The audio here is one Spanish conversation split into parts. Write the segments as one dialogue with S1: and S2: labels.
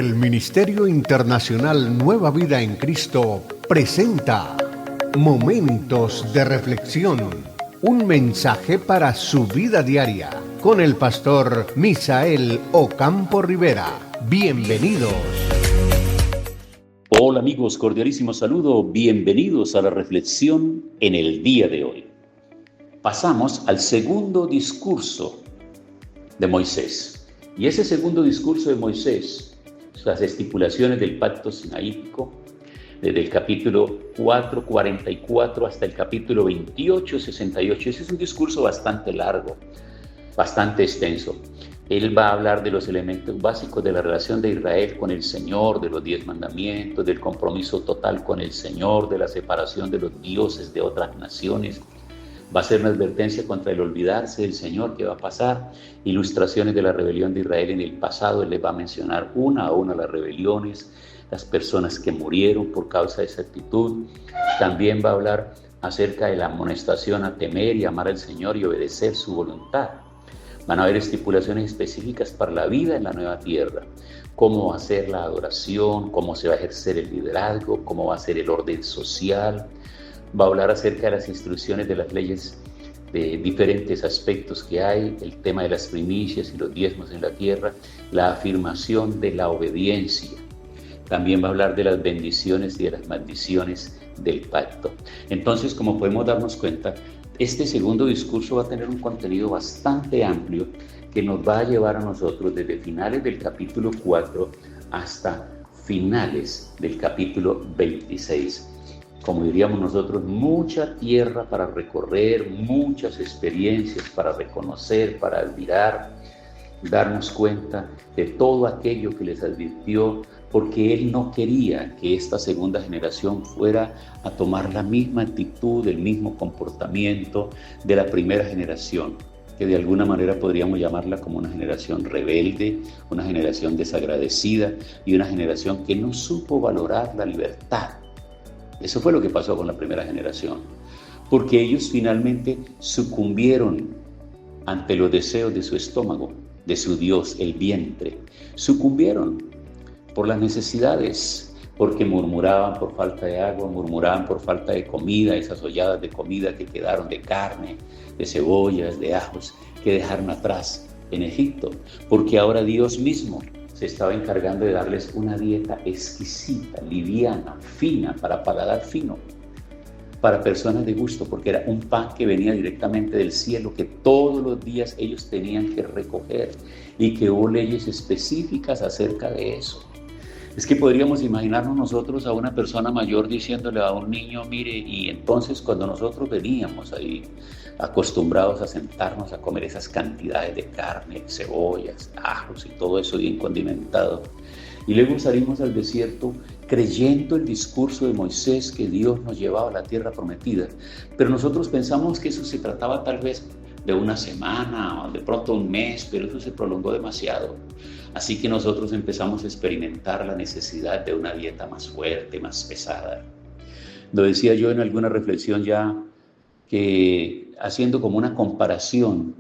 S1: El Ministerio Internacional Nueva Vida en Cristo presenta Momentos de Reflexión, un mensaje para su vida diaria, con el pastor Misael Ocampo Rivera. Bienvenidos.
S2: Hola amigos, cordialísimo saludo, bienvenidos a la reflexión en el día de hoy. Pasamos al segundo discurso de Moisés. Y ese segundo discurso de Moisés, las estipulaciones del pacto sinaítico, desde el capítulo 4:44 hasta el capítulo 28:68. Ese es un discurso bastante largo, bastante extenso. Él va a hablar de los elementos básicos de la relación de Israel con el Señor, de los 10 mandamientos, del compromiso total con el Señor, de la separación de los dioses de otras naciones. Va a ser una advertencia contra el olvidarse del Señor que va a pasar, ilustraciones de la rebelión de Israel en el pasado. Él les va a mencionar una a una las rebeliones, las personas que murieron por causa de esa actitud. También va a hablar acerca de la amonestación a temer y amar al Señor y obedecer su voluntad. Van a haber estipulaciones específicas para la vida en la nueva tierra, cómo va a ser la adoración, cómo se va a ejercer el liderazgo, cómo va a ser el orden social. Va a hablar acerca de las instrucciones de las leyes de diferentes aspectos que hay, el tema de las primicias y los diezmos en la tierra, la afirmación de la obediencia. También va a hablar de las bendiciones y de las maldiciones del pacto. Entonces, como podemos darnos cuenta, este segundo discurso va a tener un contenido bastante amplio que nos va a llevar a nosotros desde finales del capítulo 4 hasta finales del capítulo 26. Como diríamos nosotros, mucha tierra para recorrer, muchas experiencias para reconocer, para admirar, darnos cuenta de todo aquello que les advirtió, porque Él no quería que esta segunda generación fuera a tomar la misma actitud, el mismo comportamiento de la primera generación, que de alguna manera podríamos llamarla como una generación rebelde, una generación desagradecida y una generación que no supo valorar la libertad. Eso fue lo que pasó con la primera generación, porque ellos finalmente sucumbieron ante los deseos de su estómago, de su Dios, el vientre. Sucumbieron por las necesidades, porque murmuraban por falta de agua, murmuraban por falta de comida, esas olladas de comida que quedaron de carne, de cebollas, de ajos, que dejaron atrás en Egipto, porque ahora Dios mismo se estaba encargando de darles una dieta exquisita, liviana, fina, para paladar fino, para personas de gusto, porque era un pan que venía directamente del cielo, que todos los días ellos tenían que recoger y que hubo leyes específicas acerca de eso. Es que podríamos imaginarnos nosotros a una persona mayor diciéndole a un niño, mire, y entonces cuando nosotros veníamos ahí acostumbrados a sentarnos a comer esas cantidades de carne, cebollas, ajos y todo eso bien condimentado, y luego salimos al desierto creyendo el discurso de Moisés que Dios nos llevaba a la tierra prometida, pero nosotros pensamos que eso se trataba tal vez de una semana o de pronto un mes, pero eso se prolongó demasiado. Así que nosotros empezamos a experimentar la necesidad de una dieta más fuerte, más pesada. Lo decía yo en alguna reflexión ya, que haciendo como una comparación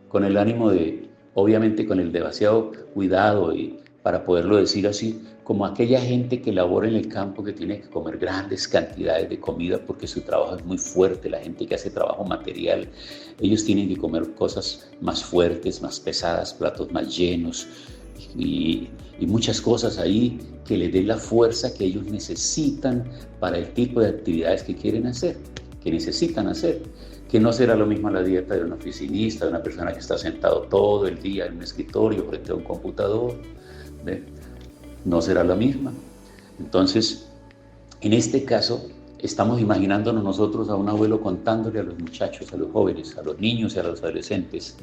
S2: con el ánimo de, obviamente con el demasiado cuidado y para poderlo decir así, como aquella gente que labora en el campo que tiene que comer grandes cantidades de comida porque su trabajo es muy fuerte, la gente que hace trabajo material, ellos tienen que comer cosas más fuertes, más pesadas, platos más llenos y muchas cosas ahí que les den la fuerza que ellos necesitan para el tipo de actividades que quieren hacer, que necesitan hacer, que no será lo mismo la dieta de un oficinista, de una persona que está sentado todo el día en un escritorio frente a un computador, ¿ve? No será la misma. Entonces, en este caso, estamos imaginándonos nosotros a un abuelo contándole a los muchachos, a los jóvenes, a los niños y a los adolescentes,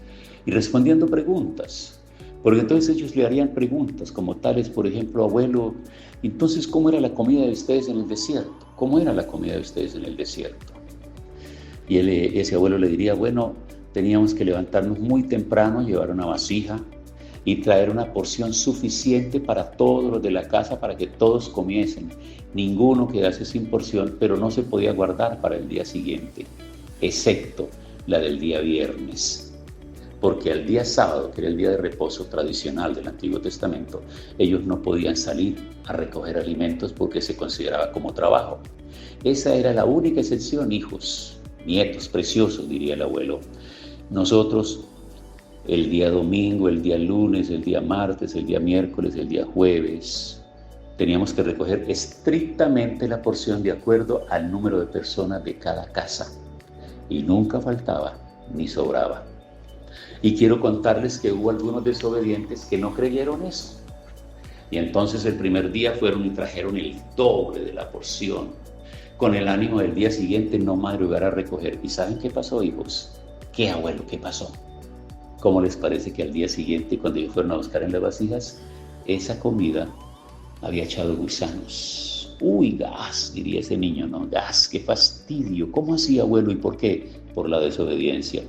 S2: y respondiendo preguntas, porque entonces ellos le harían preguntas como tales, por ejemplo, abuelo, entonces, ¿cómo era la comida de ustedes en el desierto? ¿Cómo era la comida de ustedes en el desierto? Y ese abuelo le diría, bueno, teníamos que levantarnos muy temprano, llevar una vasija y traer una porción suficiente para todos los de la casa, para que todos comiesen. Ninguno quedase sin porción, pero no se podía guardar para el día siguiente, excepto la del día viernes. porque al día sábado, que era el día de reposo tradicional del Antiguo Testamento, ellos no podían salir a recoger alimentos porque se consideraba como trabajo. Esa era la única excepción, hijos, nietos preciosos, diría el abuelo. Nosotros, el día domingo, el día lunes, el día martes, el día miércoles, el día jueves, teníamos que recoger estrictamente la porción de acuerdo al número de personas de cada casa. Y nunca faltaba ni sobraba. Y quiero contarles que hubo algunos desobedientes que no creyeron eso. Y entonces el primer día fueron y trajeron el doble de la porción, con el ánimo del día siguiente no madrugar a recoger. ¿Y saben qué pasó, hijos? ¿Qué, abuelo? ¿Qué pasó? ¿Cómo les parece que al día siguiente, cuando ellos fueron a buscar en las vasijas, esa comida había echado gusanos? Uy, gas, diría ese niño, ¿no? Gas, qué fastidio. ¿Cómo así, abuelo? ¿Y por qué? Por la desobediencia,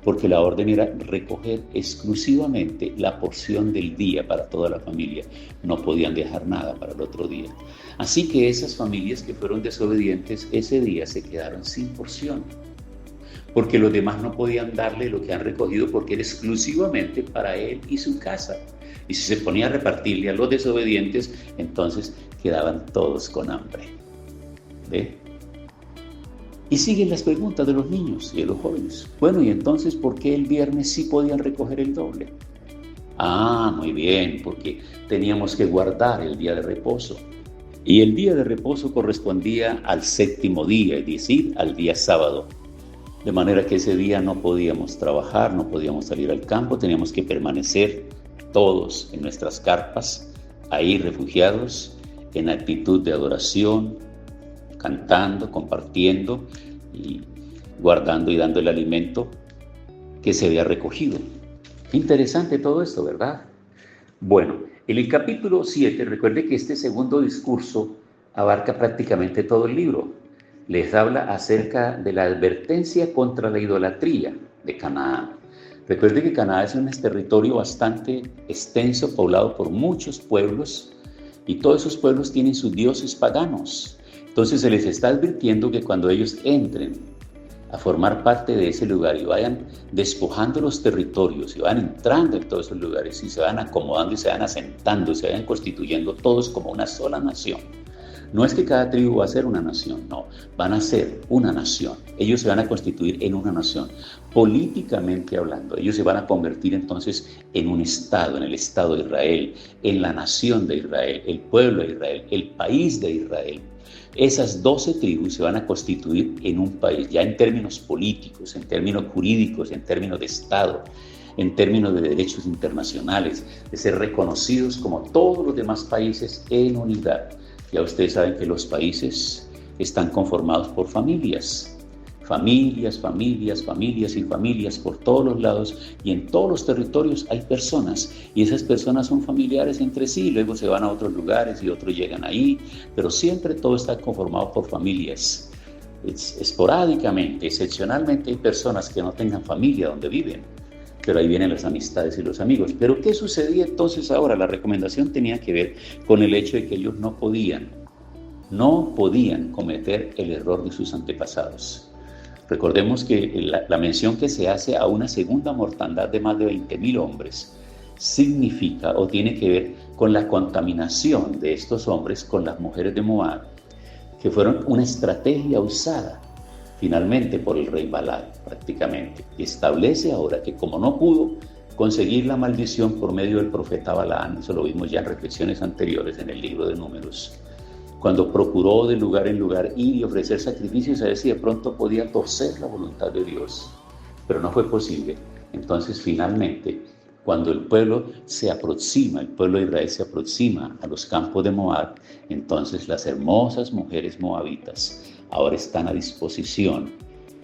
S2: porque la orden era recoger exclusivamente la porción del día para toda la familia, no podían dejar nada para el otro día. Así que esas familias que fueron desobedientes ese día se quedaron sin porción, porque los demás no podían darle lo que han recogido porque era exclusivamente para él y su casa. Y si se ponía a repartirle a los desobedientes, entonces quedaban todos con hambre. ¿Ve? Y siguen las preguntas de los niños y de los jóvenes. Bueno, y entonces, ¿por qué el viernes sí podían recoger el doble? Ah, muy bien, porque teníamos que guardar el día de reposo. Y el día de reposo correspondía al séptimo día, es decir, al día sábado. De manera que ese día no podíamos trabajar, no podíamos salir al campo, teníamos que permanecer todos en nuestras carpas, ahí refugiados, en actitud de adoración, cantando, compartiendo y guardando y dando el alimento que se había recogido. Interesante todo esto, ¿verdad? Bueno, en el capítulo 7, recuerde que este segundo discurso abarca prácticamente todo el libro. Les habla acerca de la advertencia contra la idolatría de Canaán. Recuerde que Canaán es un territorio bastante extenso, poblado por muchos pueblos, y todos esos pueblos tienen sus dioses paganos. Entonces se les está advirtiendo que cuando ellos entren a formar parte de ese lugar y vayan despojando los territorios y van entrando en todos esos lugares y se van acomodando y se van asentando y se vayan constituyendo todos como una sola nación. No es que cada tribu va a ser una nación, no, van a ser una nación. Ellos se van a constituir en una nación, políticamente hablando. Ellos se van a convertir entonces en un estado, en el Estado de Israel, en la nación de Israel, el pueblo de Israel, el país de Israel. Esas 12 tribus se van a constituir en un país, ya en términos políticos, en términos jurídicos, en términos de Estado, en términos de derechos internacionales, de ser reconocidos como todos los demás países en unidad. Ya ustedes saben que los países están conformados por familias y familias por todos los lados, y en todos los territorios hay personas, y esas personas son familiares entre sí, luego se van a otros lugares y otros llegan ahí, pero siempre todo está conformado por familias. Esporádicamente, excepcionalmente hay personas que no tengan familia donde viven, pero ahí vienen las amistades y los amigos. Pero ¿qué sucedía entonces ahora? La recomendación tenía que ver con el hecho de que ellos no podían cometer el error de sus antepasados. Recordemos que la mención que se hace a una segunda mortandad de más de 20.000 hombres significa o tiene que ver con la contaminación de estos hombres con las mujeres de Moab, que fueron una estrategia usada finalmente por el rey Balac prácticamente. Y establece ahora que como no pudo conseguir la maldición por medio del profeta Balaam, eso lo vimos ya en reflexiones anteriores en el libro de Números, cuando procuró de lugar en lugar ir y ofrecer sacrificios a ver si de pronto podía torcer la voluntad de Dios, pero no fue posible. Entonces finalmente, cuando el pueblo de Israel se aproxima a los campos de Moab, entonces las hermosas mujeres moabitas ahora están a disposición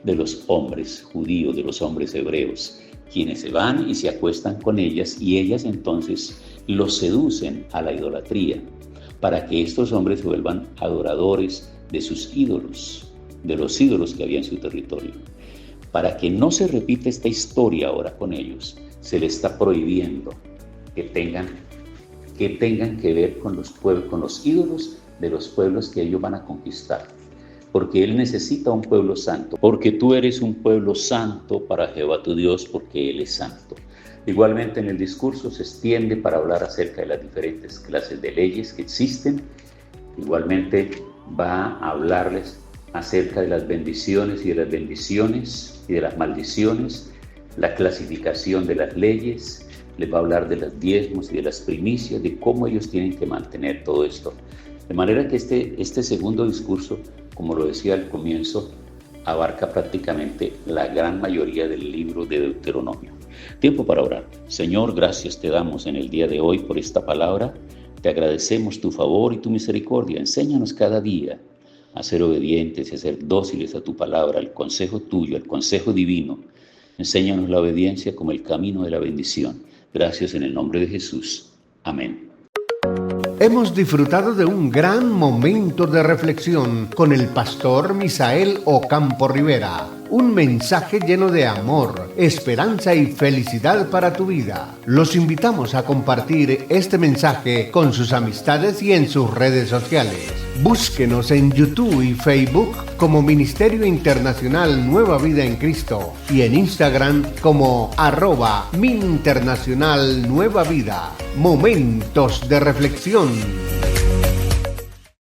S2: de los hombres judíos, de los hombres hebreos, quienes se van y se acuestan con ellas, y ellas entonces los seducen a la idolatría, para que estos hombres se vuelvan adoradores de sus ídolos, de los ídolos que había en su territorio. Para que no se repita esta historia ahora con ellos, se les está prohibiendo que tengan que ver con los pueblos, con los ídolos de los pueblos que ellos van a conquistar. porque Él necesita un pueblo santo, porque tú eres un pueblo santo para Jehová tu Dios, porque Él es santo. Igualmente en el discurso se extiende para hablar acerca de las diferentes clases de leyes que existen. Igualmente va a hablarles acerca de las bendiciones y de las maldiciones, la clasificación de las leyes, les va a hablar de los diezmos y de las primicias, de cómo ellos tienen que mantener todo esto. De manera que este segundo discurso, como lo decía al comienzo, abarca prácticamente la gran mayoría del libro de Deuteronomio. Tiempo para orar. Señor, gracias te damos en el día de hoy por esta palabra. Te agradecemos tu favor y tu misericordia. Enséñanos cada día a ser obedientes y a ser dóciles a tu palabra, al consejo tuyo, al consejo divino. Enséñanos la obediencia como el camino de la bendición. Gracias en el nombre de Jesús. Amén.
S1: Hemos disfrutado de un gran momento de reflexión con el pastor Misael Ocampo Rivera. Un mensaje lleno de amor, esperanza y felicidad para tu vida. Los invitamos a compartir este mensaje con sus amistades y en sus redes sociales. Búsquenos en YouTube y Facebook como Ministerio Internacional Nueva Vida en Cristo y en Instagram como @MinInternacional Nueva Vida. Momentos de reflexión.